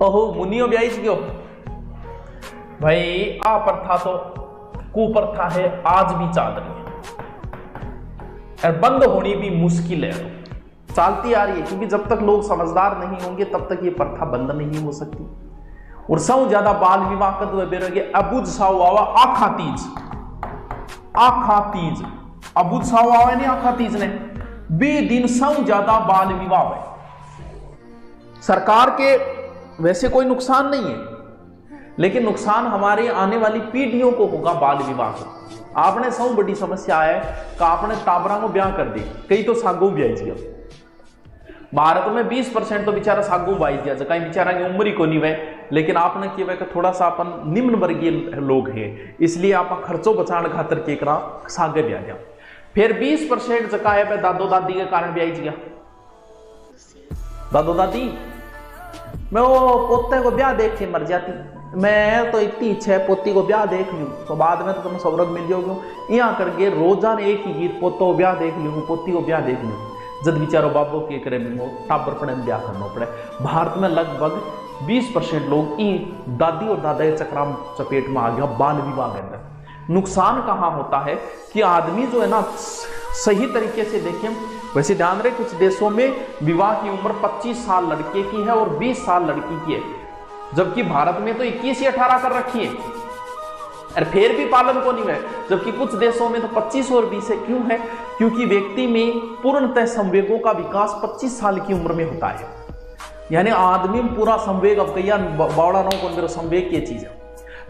ओहो मुनियो ब्याज गयो भाई। आ प्रथा तो कुप्रथा है, आज भी चल रही है और बंद होनी भी मुश्किल है, चलती आ रही है, क्योंकि जब तक लोग समझदार नहीं होंगे तब तक ये प्रथा बंद नहीं हो सकती। और सौ ज्यादा बाल विवाह कद बेरोगे अबुझ साव आवा आखा तीज, आखा तीज अबुझ साव आवा नहीं, आखा तीज ने बे दिन सौ ज्यादा बाल विवाह है। सरकार के वैसे कोई नुकसान नहीं है, लेकिन नुकसान हमारे आने वाली पीढ़ियों को होगा बाल विवाह को। आपने सौ बड़ी समस्या है कि आपने टाबरा को ब्याह कर दी, कई तो सागू ब्याज गया। भारत में 20% तो बेचारा सागू बाई दिया, कहीं बेचारा की उम्र ही को नहीं वह, लेकिन आपने किया कि थोड़ा सा अपन निम्न वर्गीय लोग हैं, इसलिए आप खर्चों बचाने खातर के करा सागे ब्याह दिया। फिर 20% जगह है दादो दादी के कारण ब्याज गया। दादो दादी मैं वो पोते को ब्याह देख के मर जाती, मैं तो इतनी इच्छा है पोती को ब्याह देख लूं तो बाद में तो तुम्हें स्वर्ग मिल जाओगे, यहाँ करके रोजान एक ही गीत पोतो को ब्याह देख लूं, पोती को ब्याह देख लूं। जब बेचारो बाबू के करे टाबर पड़े ब्याह करना पड़े। भारत में लगभग 20% लोग दादी और दादा के चक्रा चपेट में आ गया बाल विवाह के अंदर। नुकसान कहाँ होता है कि आदमी जो है ना सही तरीके से देखें, वैसे ध्यान रहे कुछ देशों में विवाह की उम्र 25 साल लड़के की है और 20 साल लड़की की है, जबकि भारत में तो 21 या 18 कर रखी है और फिर भी पालन को नहीं है। जबकि कुछ देशों में तो 25 और 20 है। क्यों है? क्योंकि व्यक्ति में पूर्णतः संवेगों का विकास 25 साल की उम्र में होता है। यानी आदमी में पूरा संवेग, अब कहिया बावड़ा नौ को संवेग की चीज है।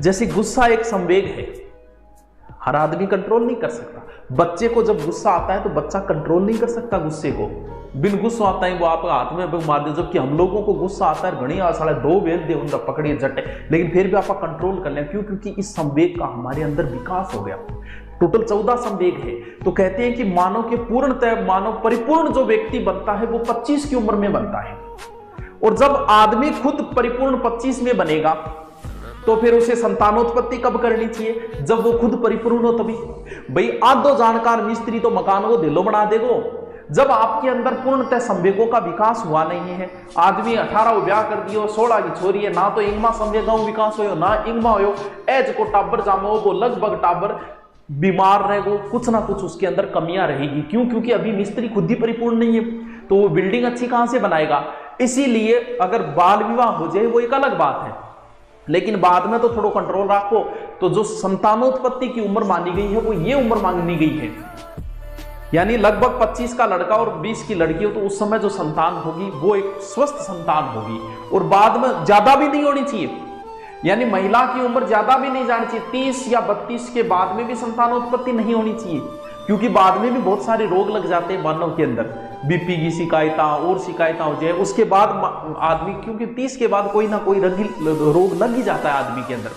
जैसे गुस्सा एक संवेग है, हर आदमी कंट्रोल नहीं कर सकता। बच्चे को जब गुस्सा आता है तो बच्चा कंट्रोल नहीं कर सकता गुस्से को, बिन गुस्सा आता है वो आपके हाथ में मार दे। जबकि हम लोगों को गुस्सा आता है घनी साढ़े 2 बेल दे उनका पकड़िए जटे, लेकिन फिर भी आप कंट्रोल कर लें। क्यों? क्योंकि इस संवेग का हमारे अंदर विकास हो गया। टोटल 14 संवेग है। तो कहते हैं कि मानव के पूर्णतः मानव परिपूर्ण जो व्यक्ति बनता है वो 25 की उम्र में बनता है। और जब आदमी खुद परिपूर्ण 25 में बनेगा तो फिर उसे संतानोत्पत्ति कब करनी चाहिए? जब वो खुद परिपूर्ण हो तभी। भाई आधो जानकार मिस्त्री तो मकान को दिलो बना देगो। जब आपके अंदर पूर्णतः संवेगों का विकास हुआ नहीं है, आदमी 18 ब्याह कर दियो, 16 की छोरी है, ना तो इंगमा संवेगों विकास हो ना इंगमा हो, एज को टाबर जामो वो लगभग टाबर बीमार रहेगो, कुछ ना कुछ उसके अंदर कमियां रहेगी। क्यों? क्योंकि अभी मिस्त्री खुद ही परिपूर्ण नहीं है, तो वो बिल्डिंग अच्छी कहां से बनाएगा। इसीलिए अगर बाल विवाह हो जाए वो एक अलग बात है, लेकिन बाद में तो थोड़ा कंट्रोल रखो। तो जो संतानोत्पत्ति की उम्र मानी गई है वो ये उम्र मांगनी गई है, यानी लगभग 25 का लड़का और 20 की लड़की हो तो उस समय जो संतान होगी वो एक स्वस्थ संतान होगी। और बाद में ज्यादा भी नहीं होनी चाहिए, यानी महिला की उम्र ज्यादा भी नहीं जानी चाहिए। 30 या 32 के बाद में भी संतानोत्पत्ति नहीं होनी चाहिए, क्योंकि बाद में भी बहुत सारे रोग लग जाते हैं मानव के अंदर, बीपी की शिकायतें और शिकायतें हो जाए उसके बाद आदमी, क्योंकि 30 के बाद कोई ना कोई रोग लग ही जाता है आदमी के अंदर।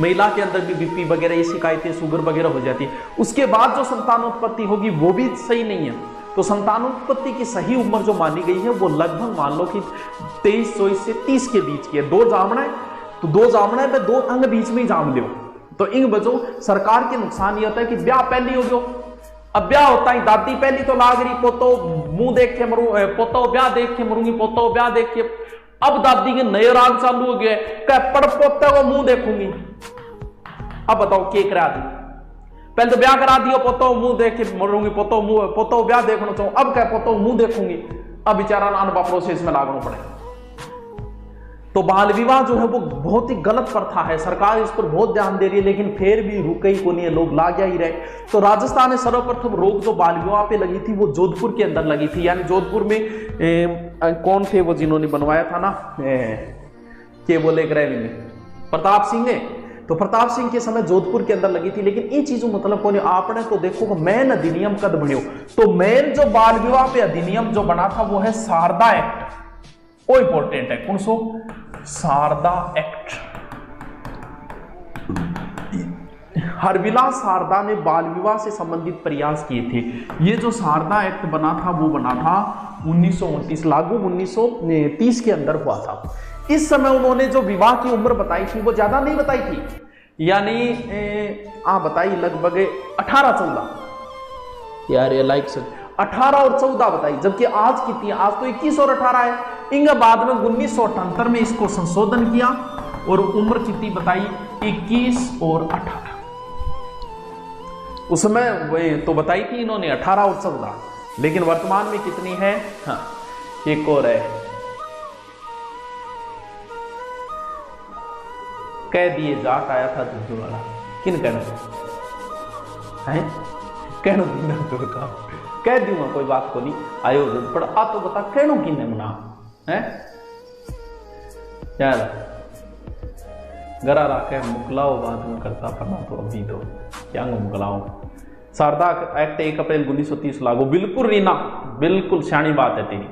महिला के अंदर भी बीपी वगैरह ये शिकायतें, शुगर वगैरह हो जाती है। उसके बाद जो संतानोत्पत्ति होगी वो भी सही नहीं है। तो संतानोत्पत्ति की सही उम्र जो मानी गई है वो लगभग मान लो कि 23 से 30 के बीच की है। 2 जामना है तो 2 जामना है, 2 अंग बीच में ही जाम लो तो इंग बचो। सरकार के नुकसान ये होता है कि ब्याह पहली हो गयो, अब ब्याह होता है दादी पहली तो लाग रही, पोतो मुंह देख के मरू, पोतो ब्याह देख के मरूंगी, पोतो ब्याह देख के। अब दादी के नए राग चालू हो गए, कह पड़ पोते को मुंह देखूंगी। अब बताओ क्या करा दी? पहले तो ब्याह करा दियो, पोतो मुंह देख के मरूंगी, पोतो ब्याह देखना चाहूं, अब कह पोतो मुंह देखूंगी। अब बेचारा अनबा प्रोसेस में लागना पड़े। तो बाल विवाह जो है वो बहुत ही गलत प्रथा है, सरकार इस पर बहुत ध्यान दे रही है, लेकिन फिर भी रुके ही को नहीं है, लोग लाग ही रहे। तो राजस्थान में सर्वप्रथम रोक जो बाल विवाह पे लगी थी वो जोधपुर के अंदर लगी थी। यानी जोधपुर में कौन थे वो जिन्होंने बनवाया था ना, के बोले ग्रैवी में प्रताप सिंह ने। तो प्रताप सिंह के समय जोधपुर के अंदर लगी थी। लेकिन इन चीजों मतलब कौन, आपने तो देखो मेन अधिनियम कद बन्यो। तो मेन जो बाल विवाह पे अधिनियम जो बना था वो है शारदा एक्ट। वो इंपॉर्टेंट है, कौन सो? शारदा एक्ट। हरविलास शारदा ने बाल विवाह से संबंधित प्रयास किए थे। ये जो शारदा एक्ट बना था वो बना था 1929, लागू 1930 के अंदर हुआ था। इस समय उन्होंने जो विवाह की उम्र बताई थी वो ज्यादा नहीं बताई थी, यानी बताई लगभग 18-14 यार, ये लाइक 18 और 14 बताई, जबकि आज कितनी, आज तो 21 और 18 है। इंगे बाद में 1978 में इसको संशोधन किया और उम्र कितनी बताई 21 और 18। उसमें वही तो बताई थी इन्होंने 18 और 14, लेकिन वर्तमान में कितनी है? हाँ, एक और है, कह दिए जाट आया था दुद्ध वाला, किन कहना है? कहना दूंगा, कह दूंगा, कोई बात को नहीं आयो पर आ तो बता कहनो किन्ने मना है यार, गरा राखे मुकलाओ बाद में करता पड़ना तो अभी तो क्या मुकलाओ। शारदा एक्ट 1 अप्रैल 1930 लागू। बिल्कुल रीना, बिल्कुल सियानी बात है तेरी।